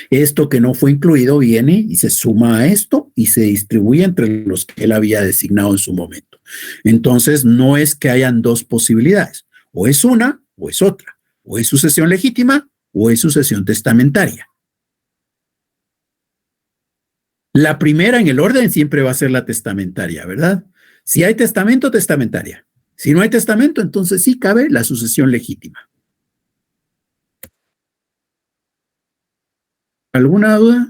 Esto que no fue incluido viene y se suma a esto y se distribuye entre los que él había designado en su momento. Entonces, no es que hayan dos posibilidades. O es una o es otra. O es sucesión legítima o es sucesión testamentaria. La primera en el orden siempre va a ser la testamentaria, ¿verdad? Si hay testamento, testamentaria. Si no hay testamento, entonces sí cabe la sucesión legítima. ¿Alguna duda?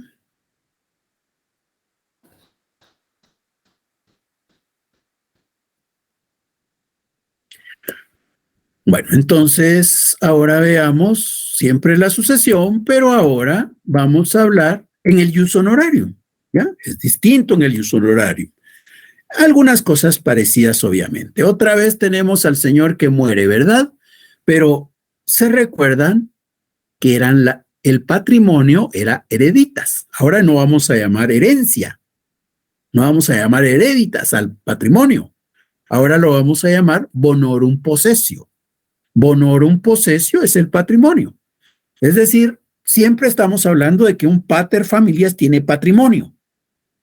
Bueno, entonces ahora veamos siempre la sucesión, pero ahora vamos a hablar en el ius honorarium, ¿ya? Es distinto en el ius honorarium. Algunas cosas parecidas, obviamente. Otra vez tenemos al señor que muere, ¿verdad? Pero se recuerdan que el patrimonio era hereditas. Ahora no vamos a llamar herencia, no vamos a llamar hereditas al patrimonio. Ahora lo vamos a llamar bonorum possessio. Bonorum possessio es el patrimonio. Es decir, siempre estamos hablando de que un pater familias tiene patrimonio,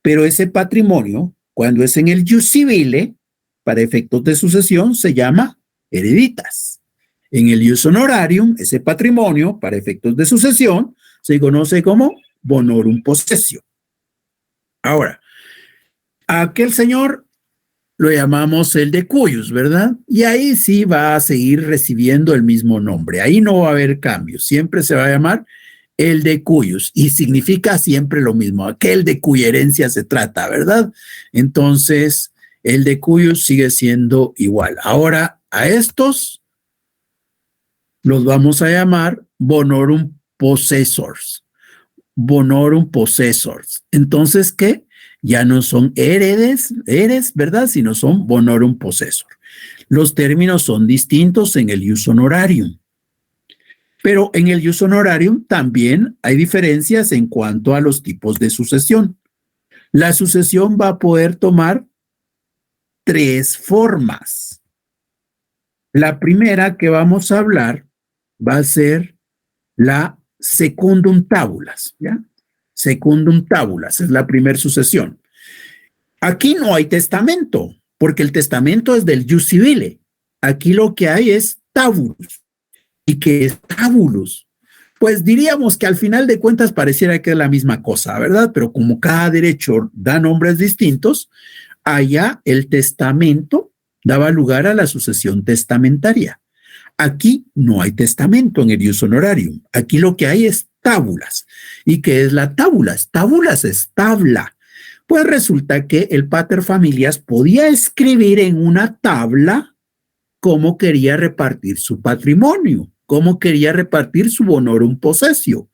pero ese patrimonio, cuando es en el ius civile, para efectos de sucesión, se llama hereditas. En el ius honorarium, ese patrimonio, para efectos de sucesión, se conoce como bonorum possessio. Ahora, a aquel señor lo llamamos el de cuyos, ¿verdad? Y ahí sí va a seguir recibiendo el mismo nombre. Ahí no va a haber cambios. Siempre se va a llamar el de cuyos y significa siempre lo mismo, aquel de cuya herencia se trata, ¿verdad? Entonces, el de cuyos sigue siendo igual. Ahora, a estos los vamos a llamar bonorum possessors. Bonorum possessors. Entonces, ¿qué? Ya no son heredes, ¿verdad? Sino son bonorum possessor. Los términos son distintos en el ius honorarium. Pero en el ius honorarium también hay diferencias en cuanto a los tipos de sucesión. La sucesión va a poder tomar 3 formas. La primera que vamos a hablar va a ser la secundum tabulas, ¿ya? Secundum tabulas es la primera sucesión. Aquí no hay testamento, porque el testamento es del ius civile. Aquí lo que hay es tabulus. ¿Y qué es tabulus? Pues diríamos que al final de cuentas pareciera que es la misma cosa, ¿verdad? Pero como cada derecho da nombres distintos, allá el testamento daba lugar a la sucesión testamentaria. Aquí no hay testamento en el ius honorarium. Aquí lo que hay es tábulas. ¿Y qué es la tábulas? Tábulas es tabla. Pues resulta que el pater familias podía escribir en una tabla cómo quería repartir su patrimonio, cómo quería repartir su bonorum possessio.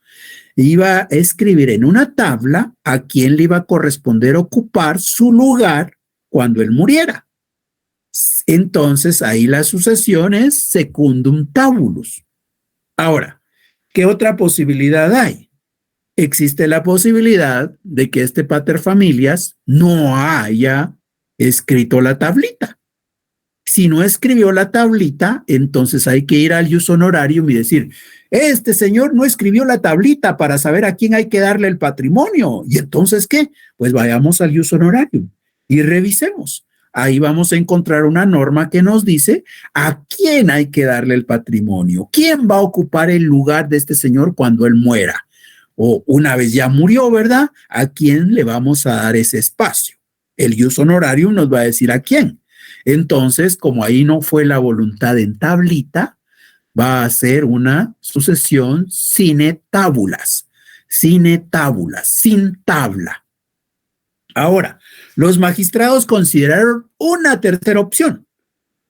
Iba a escribir en una tabla a quién le iba a corresponder ocupar su lugar cuando él muriera. Entonces ahí la sucesión es secundum tabulus. Ahora, ¿qué otra posibilidad hay? Existe la posibilidad de que este pater familias no haya escrito la tablita. Si no escribió la tablita, entonces hay que ir al ius honorarium y decir, este señor no escribió la tablita para saber a quién hay que darle el patrimonio. ¿Y entonces qué? Pues vayamos al ius honorarium y revisemos. Ahí vamos a encontrar una norma que nos dice a quién hay que darle el patrimonio, quién va a ocupar el lugar de este señor cuando él muera. O una vez ya murió, ¿verdad? ¿A quién le vamos a dar ese espacio? El ius honorarium nos va a decir a quién. Entonces, como ahí no fue la voluntad en tablita, va a ser una sucesión sine tabulas, sin tabla. Ahora, los magistrados consideraron una tercera opción.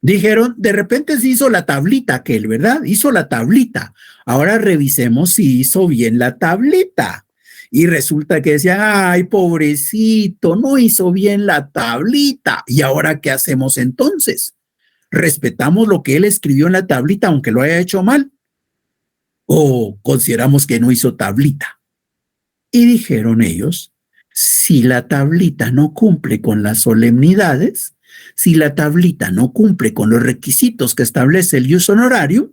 Dijeron, de repente se hizo la tablita aquel, ¿verdad? Hizo la tablita. Ahora revisemos si hizo bien la tablita. Y resulta que decían, ay, pobrecito, no hizo bien la tablita. ¿Y ahora qué hacemos entonces? ¿Respetamos lo que él escribió en la tablita aunque lo haya hecho mal? ¿O consideramos que no hizo tablita? Y dijeron ellos, si la tablita no cumple con las solemnidades, si la tablita no cumple con los requisitos que establece el ius honorarium,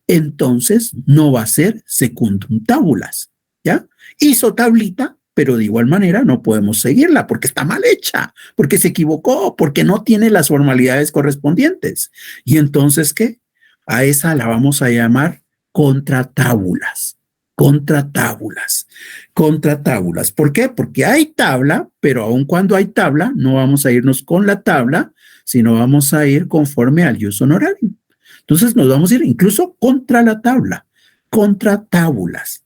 entonces no va a ser secundum tabulas, ¿ya? Hizo tablita, pero de igual manera no podemos seguirla porque está mal hecha, porque se equivocó, porque no tiene las formalidades correspondientes. ¿Y entonces qué? A esa la vamos a llamar contratábulas. Contratábulas. ¿Por qué? Porque hay tabla, pero aun cuando hay tabla, no vamos a irnos con la tabla, sino vamos a ir conforme al ius honorarium. Entonces nos vamos a ir incluso contra la tabla, contratábulas.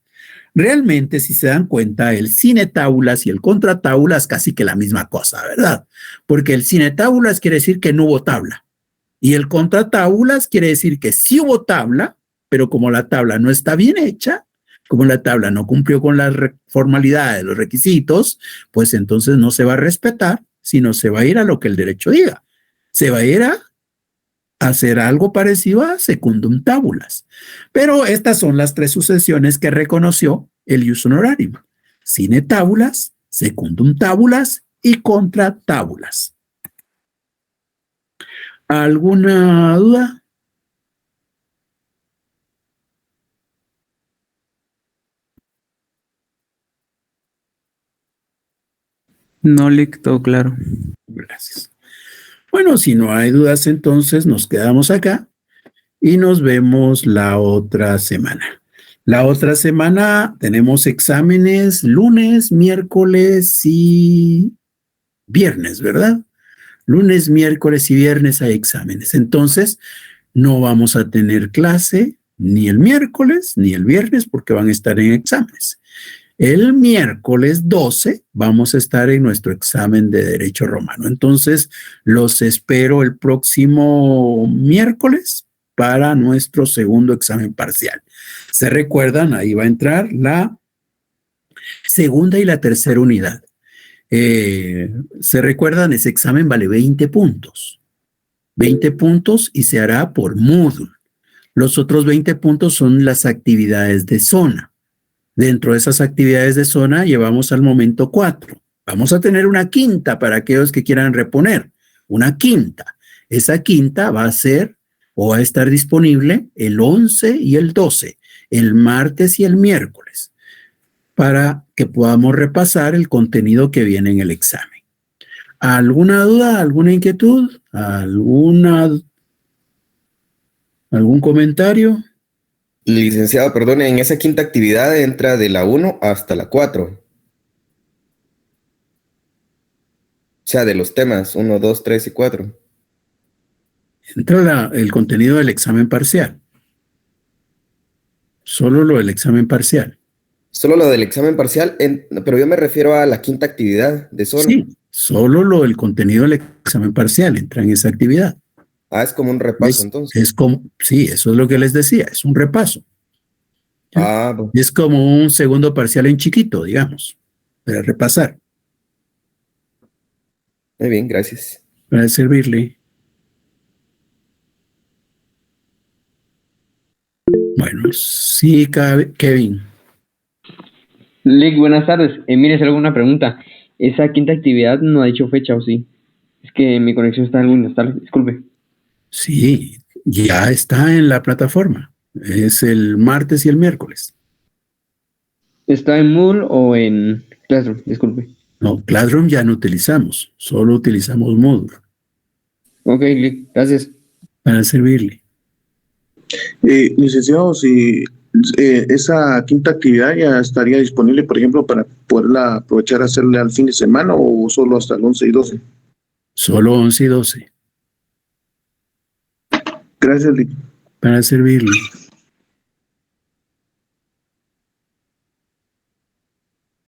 Realmente, si se dan cuenta, el sine tabulas y el contra tabulas casi que la misma cosa, ¿verdad? Porque el sine tabulas quiere decir que no hubo tabla y el contra tabulas quiere decir que sí hubo tabla, pero como la tabla no está bien hecha, como la tabla no cumplió con las formalidades, los requisitos, pues entonces no se va a respetar, sino se va a ir a lo que el derecho diga. Se va a ir a hacer algo parecido a secundum tabulas. Pero estas son las 3 sucesiones que reconoció el ius honorarium. Sine tabulas, secundum tabulas y contra tabulas. ¿Alguna duda? No le quedó claro. Gracias. Bueno, si no hay dudas, entonces nos quedamos acá y nos vemos la otra semana. La otra semana tenemos exámenes lunes, miércoles y viernes, ¿verdad? Lunes, miércoles y viernes hay exámenes. Entonces, no vamos a tener clase ni el miércoles ni el viernes porque van a estar en exámenes. El miércoles 12 vamos a estar en nuestro examen de Derecho Romano. Entonces, los espero el próximo miércoles para nuestro segundo examen parcial. ¿Se recuerdan? Ahí va a entrar la segunda y la tercera unidad. ¿Se recuerdan? Ese examen vale 20 puntos. 20 puntos y se hará por módulo. Los otros 20 puntos son las actividades de zona. Dentro de esas actividades de zona llevamos al momento 4. Vamos a tener una quinta para aquellos que quieran reponer. Una quinta. Esa quinta va a ser o va a estar disponible el 11 y el 12, el martes y el miércoles, para que podamos repasar el contenido que viene en el examen. ¿Alguna duda? ¿Alguna inquietud? ¿Algún comentario? Licenciado, perdone, en esa quinta actividad entra de la 1 hasta la 4. O sea, de los temas 1, 2, 3 y 4. Entra el contenido del examen parcial. Solo lo del examen parcial. Solo lo del examen parcial, pero yo me refiero a la quinta actividad de zona. Sí, solo lo del contenido del examen parcial entra en esa actividad. Ah, es como un repaso entonces. Sí, eso es lo que les decía, es un repaso. Ah, bueno. Es como un segundo parcial en chiquito, digamos, para repasar. Muy bien, gracias. Para servirle. Bueno, sí, Kevin. Lick, buenas tardes. Mire, es alguna pregunta. Esa quinta actividad no ha dicho fecha, ¿o sí? Es que mi conexión está algo inestable, disculpe. Sí, ya está en la plataforma. Es el martes y el miércoles. ¿Está en Moodle o en Classroom? Disculpe. No, Classroom ya no utilizamos, solo utilizamos Moodle. Ok, Lick, gracias. Para servirle. Licenciado, si esa quinta actividad ya estaría disponible, por ejemplo, para poderla aprovechar hacerle al fin de semana o solo hasta el 11 y 12. Solo 11 y 12. Gracias, Lick. Para servirle.